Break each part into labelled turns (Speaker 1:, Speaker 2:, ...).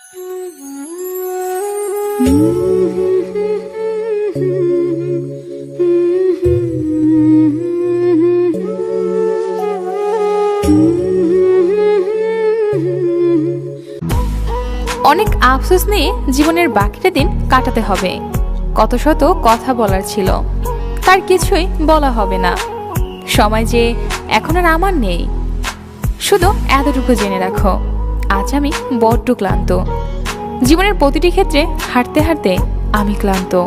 Speaker 1: অনেক আফসোস নিয়ে জীবনের বাকিটা দিন কাটাতে হবে। কত শত কথা বলার ছিল, তার কিছুই বলা হবে না। সময় যে এখন আর আমার নেই। শুধু এতটুকু জেনে রাখো, আজ আমি বড্ড ক্লান্ত। জীবনের প্রতিটি ক্ষেত্রে হাঁটতে হাঁটতে আমি ক্লান্ত।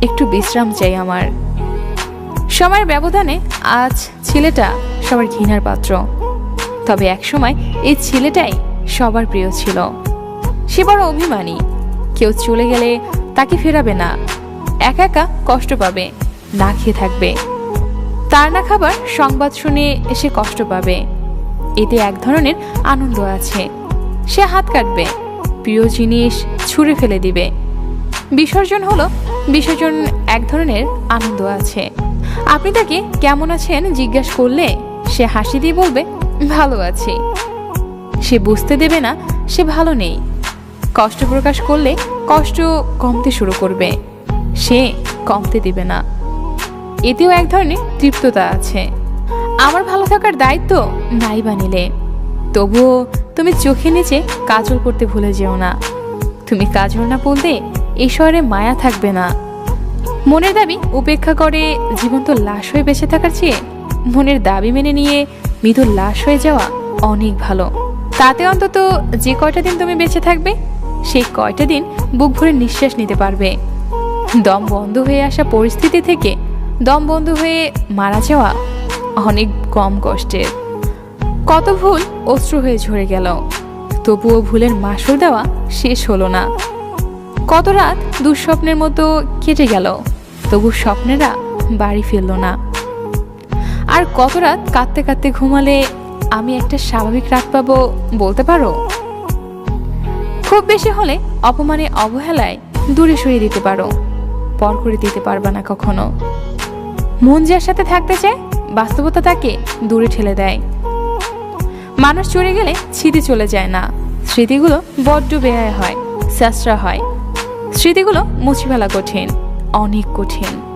Speaker 1: একটু বিশ্রাম চাই আমার। সময়ের ব্যবধানে আজ ছেলেটা সবার ঘৃণার পাত্র, তবে একসময় এই ছেলেটাই সবার প্রিয় ছিল। সে বড় অভিমানী। কেউ চলে গেলে তাকে ফেরাবে না, একা একা কষ্ট পাবে, না খেয়ে থাকবে। তার না খাবার সংবাদ শুনে সে কষ্ট পাবে, এতে এক ধরনের আনন্দ আছে। সে হাত কাটবে, প্রিয় জিনিস ছুঁড়ে ফেলে দিবে। বিসর্জন হলো বিসর্জন, এক ধরনের আনন্দ আছে। আপনি তাকে কেমন আছেন জিজ্ঞাসা করলে সে হাসি দিয়ে বলবে ভালো আছি। সে বুঝতে দেবে না সে ভালো নেই। কষ্ট প্রকাশ করলে কষ্ট কমতে শুরু করবে, সে কমতে দিবে না। এতেও এক ধরনের তৃপ্ততা আছে। আমার ভালো থাকার দায়িত্ব নাই বা নিলে, তবুও তুমি চোখে নিচে কাজল করতে ভুলে যেও না। তুমি কাজল না বলতে এই শহরে মায়া থাকবে না। মনের দাবি উপেক্ষা করে জীবন্ত লাশ হয়ে বেঁচে থাকার চেয়ে মনের দাবি মেনে নিয়ে মৃত লাশ হয়ে যাওয়া অনেক ভালো। তাতে অন্তত যে কয়টা দিন তুমি বেঁচে থাকবে সেই কয়টা দিন বুক ভরে নিঃশ্বাস নিতে পারবে। দম বন্ধ হয়ে আসা পরিস্থিতি থেকে দম বন্ধ হয়ে মারা যাওয়া অনেক কম কষ্টের। কত ভুল অশ্রু হয়ে ঝরে গেল, তবুও ভুলের মাসুল দেওয়া শেষ হলো না। কত রাত দুঃস্বপ্নের মতো কেটে গেল, তবু স্বপ্নেরা বাড়ি ফিরল না। আর কত রাত কাঁদতে কাঁদতে ঘুমালে আমি একটা স্বাভাবিক রাত পাবো বলতে পারো? খুব বেশি হলে অপমানে অবহেলায় দূরে সরিয়ে দিতে পারো, পর করে দিতে পারবা না কখনো। মন যার সাথে থাকতে চায় বাস্তবতা তাকে দূরে ঠেলে দেয়। মানুষ চলে গেলে স্মৃতি চলে যায় না, স্মৃতিগুলো বড্ড বেহায় হয়, স্যাঁচড়া হয়। স্মৃতিগুলো মুছে ফেলা কঠিন, অনেক কঠিন।